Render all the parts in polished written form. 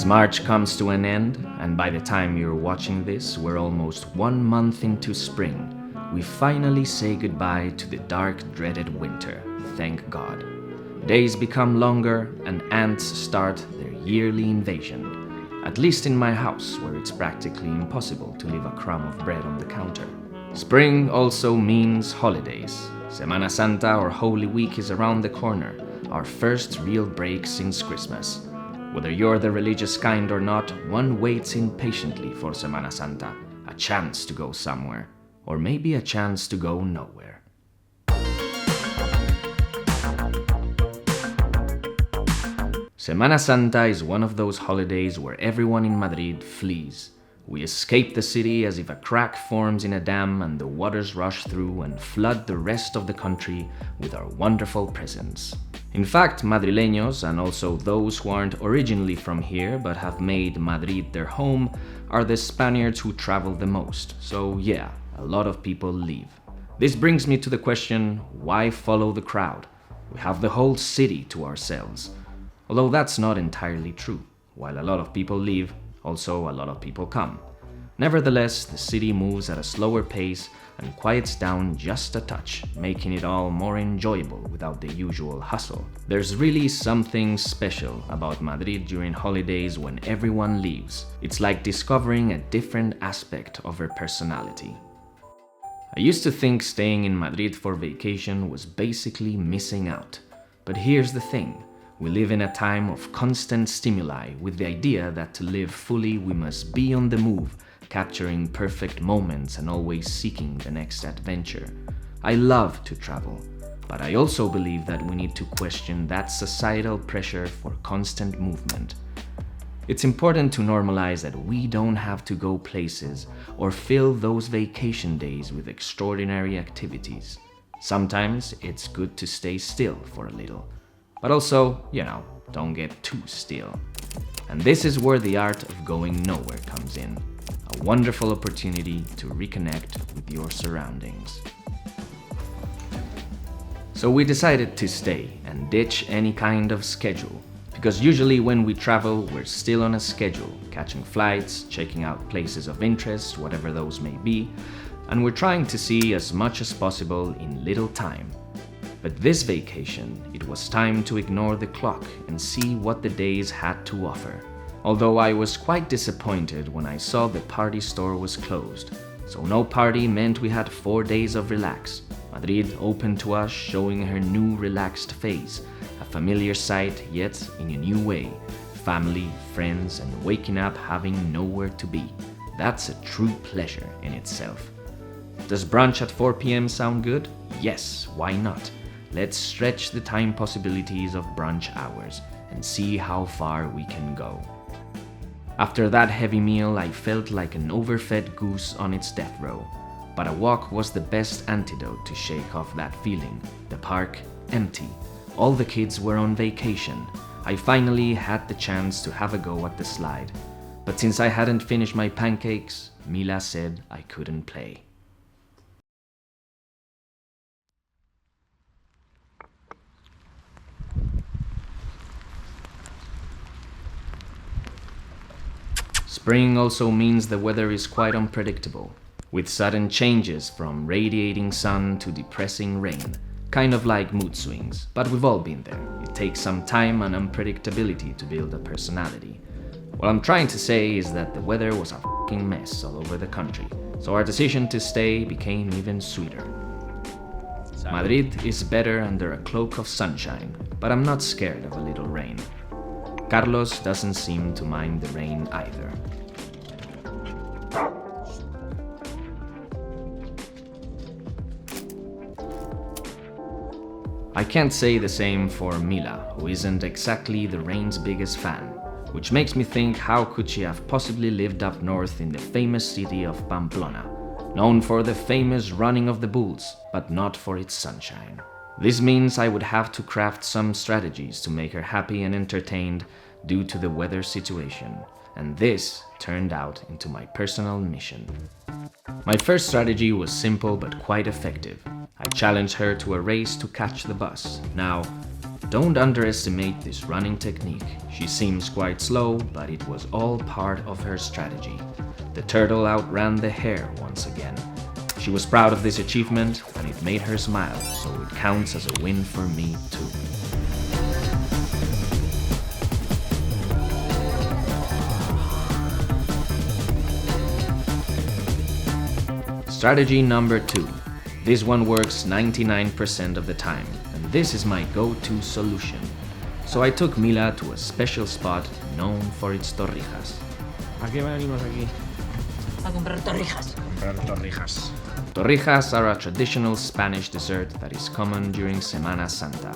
As March comes to an end, and by the time you're watching this, we're almost 1 month into spring, we finally say goodbye to the dark, dreaded winter, thank God. Days become longer, and ants start their yearly invasion, at least in my house, where it's practically impossible to leave a crumb of bread on the counter. Spring also means holidays. Semana Santa or Holy Week is around the corner, our first real break since Christmas. Whether you're the religious kind or not, one waits impatiently for Semana Santa, a chance to go somewhere, or maybe a chance to go nowhere. Semana Santa is one of those holidays where everyone in Madrid flees. We escape the city as if a crack forms in a dam and the waters rush through and flood the rest of the country with our wonderful presence. In fact, Madrileños, and also those who aren't originally from here but have made Madrid their home, are the Spaniards who travel the most. So yeah, a lot of people leave. This brings me to the question, why follow the crowd? We have the whole city to ourselves. Although that's not entirely true. While a lot of people leave, also a lot of people come. Nevertheless, the city moves at a slower pace and quiets down just a touch, making it all more enjoyable without the usual hustle. There's really something special about Madrid during holidays when everyone leaves. It's like discovering a different aspect of her personality. I used to think staying in Madrid for vacation was basically missing out. But here's the thing. We live in a time of constant stimuli with the idea that to live fully we must be on the move, capturing perfect moments and always seeking the next adventure. I love to travel, but I also believe that we need to question that societal pressure for constant movement. It's important to normalize that we don't have to go places or fill those vacation days with extraordinary activities. Sometimes it's good to stay still for a little. But also, don't get too still. And this is where the art of going nowhere comes in. A wonderful opportunity to reconnect with your surroundings. So we decided to stay and ditch any kind of schedule. Because usually when we travel, we're still on a schedule, catching flights, checking out places of interest, whatever those may be, and we're trying to see as much as possible in little time. But this vacation, it was time to ignore the clock and see what the days had to offer. Although I was quite disappointed when I saw the party store was closed. So no party meant we had 4 days of relax. Madrid opened to us, showing her new relaxed face, a familiar sight yet in a new way. Family, friends, and waking up having nowhere to be. That's a true pleasure in itself. Does brunch at 4 p.m. sound good? Yes, why not? Let's stretch the time possibilities of brunch hours and see how far we can go. After that heavy meal, I felt like an overfed goose on its death row. But a walk was the best antidote to shake off that feeling. The park, empty. All the kids were on vacation. I finally had the chance to have a go at the slide. But since I hadn't finished my pancakes, Mila said I couldn't play. Spring also means the weather is quite unpredictable, with sudden changes from radiating sun to depressing rain, kind of like mood swings, but we've all been there. It takes some time and unpredictability to build a personality. What I'm trying to say is that the weather was a f***ing mess all over the country, so our decision to stay became even sweeter. Madrid is better under a cloak of sunshine, but I'm not scared of a little rain. Carlos doesn't seem to mind the rain either. I can't say the same for Mila, who isn't exactly the rain's biggest fan, which makes me think how could she have possibly lived up north in the famous city of Pamplona, known for the famous running of the bulls, but not for its sunshine. This means I would have to craft some strategies to make her happy and entertained due to the weather situation, and this turned out into my personal mission. My first strategy was simple but quite effective. I challenged her to a race to catch the bus. Now, Don't underestimate this running technique. She seems quite slow, but it was all part of her strategy. The turtle outran the hare once again. She was proud of this achievement, and it made her smile, so it counts as a win for me too. Strategy number 2. This one works 99% of the time, and this is my go-to solution. So I took Mila to a special spot known for its torrijas. ¿A qué venimos aquí? A comprar torrijas. Comprar torrijas. Torrijas are a traditional Spanish dessert that is common during Semana Santa.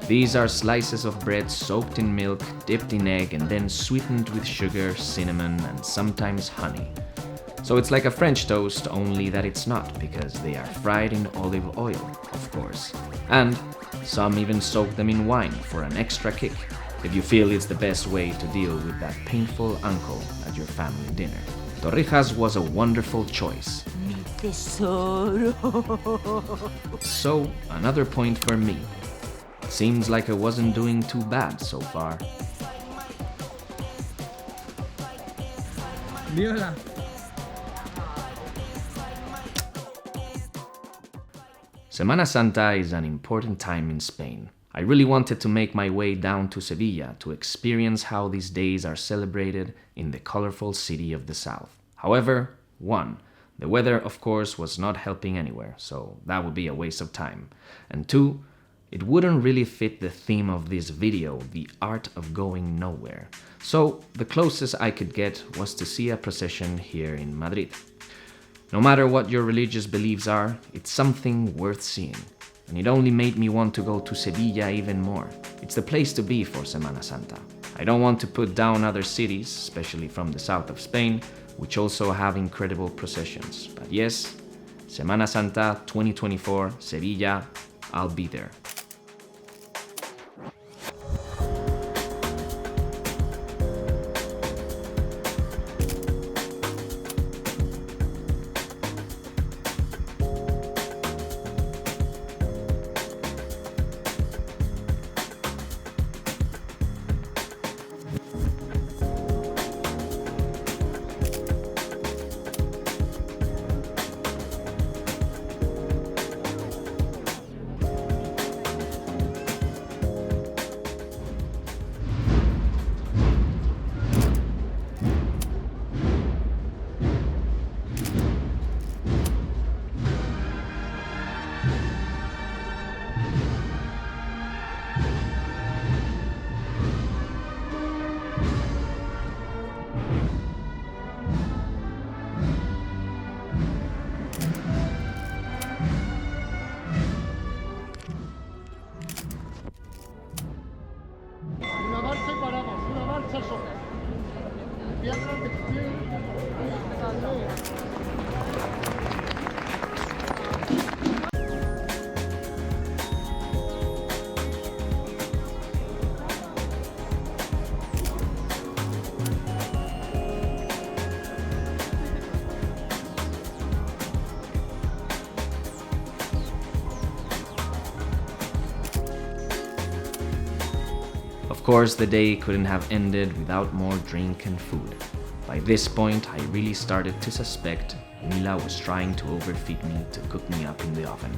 These are slices of bread soaked in milk, dipped in egg, and then sweetened with sugar, cinnamon, and sometimes honey. So it's like a French toast, only that it's not, because they are fried in olive oil, of course. And some even soak them in wine for an extra kick, if you feel it's the best way to deal with that painful uncle at your family dinner. Torrijas was a wonderful choice. Mi tesoro. So, another point for me. Seems like I wasn't doing too bad so far. Viola. Semana Santa is an important time in Spain. I really wanted to make my way down to Sevilla to experience how these days are celebrated in the colorful city of the south. However, 1. The weather, of course, was not helping anywhere, so that would be a waste of time. And 2. It wouldn't really fit the theme of this video, the art of going nowhere. So the closest I could get was to see a procession here in Madrid. No matter what your religious beliefs are, it's something worth seeing. And it only made me want to go to Sevilla even more. It's the place to be for Semana Santa. I don't want to put down other cities, especially from the south of Spain, which also have incredible processions. But yes, Semana Santa 2024, Sevilla, I'll be there. Of course, the day couldn't have ended without more drink and food. By this point, I really started to suspect Mila was trying to overfeed me to cook me up in the oven.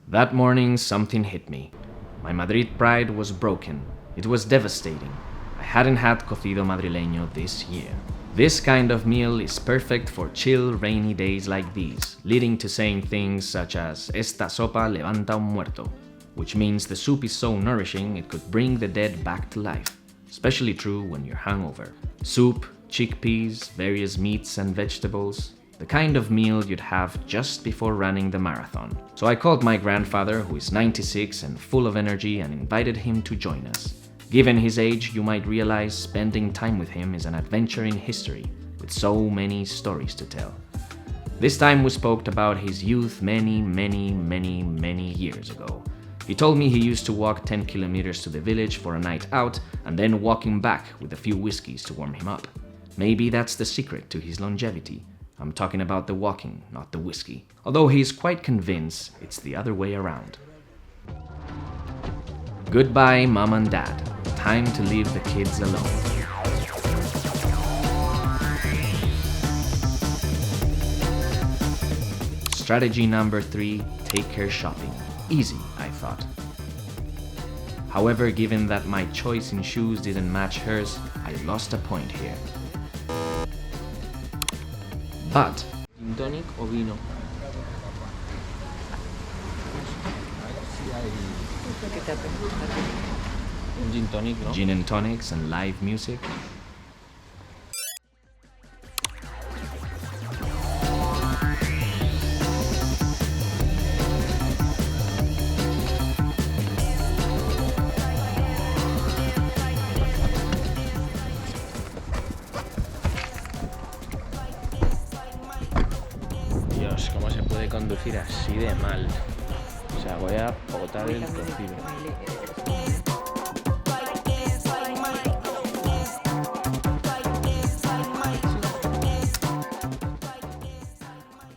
That morning, something hit me. My Madrid pride was broken. It was devastating. I hadn't had cocido madrileño this year. This kind of meal is perfect for chill, rainy days like these, leading to saying things such as "Esta sopa levanta un muerto," which means the soup is so nourishing it could bring the dead back to life. Especially true when you're hungover. Soup, chickpeas, various meats and vegetables. The kind of meal you'd have just before running the marathon. So I called my grandfather, who is 96 and full of energy, and invited him to join us. Given his age, you might realize spending time with him is an adventure in history, with so many stories to tell. This time we spoke about his youth many years ago. He told me he used to walk 10 kilometers to the village for a night out and then walking back with a few whiskeys to warm him up. Maybe that's the secret to his longevity. I'm talking about the walking, not the whiskey. Although he's quite convinced it's the other way around. Goodbye, Mom and Dad. Time to leave the kids alone. Strategy number 3, take her shopping. Easy, I thought. However, given that my choice in shoes didn't match hers, I lost a point here. But ¿Gin tonic o vino? Un gin tonic, ¿no? gin and tonics and live music. Dios, ¿cómo se puede conducir así de mal? O sea, voy a botar el cocido.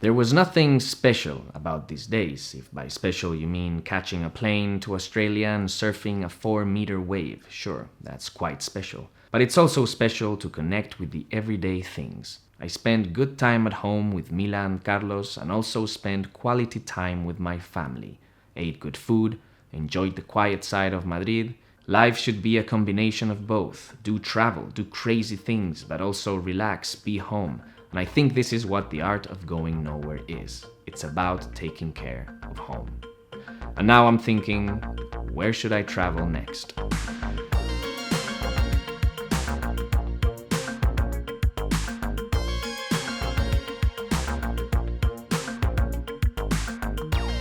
There was nothing special about these days, if by special you mean catching a plane to Australia and surfing a 4-meter wave. Sure, that's quite special. But it's also special to connect with the everyday things. I spent good time at home with Mila and Carlos and also spent quality time with my family. Ate good food, enjoyed the quiet side of Madrid. Life should be a combination of both. Do travel, do crazy things, but also relax, be home. And I think this is what the art of going nowhere is. It's about taking care of home. And now I'm thinking, where should I travel next?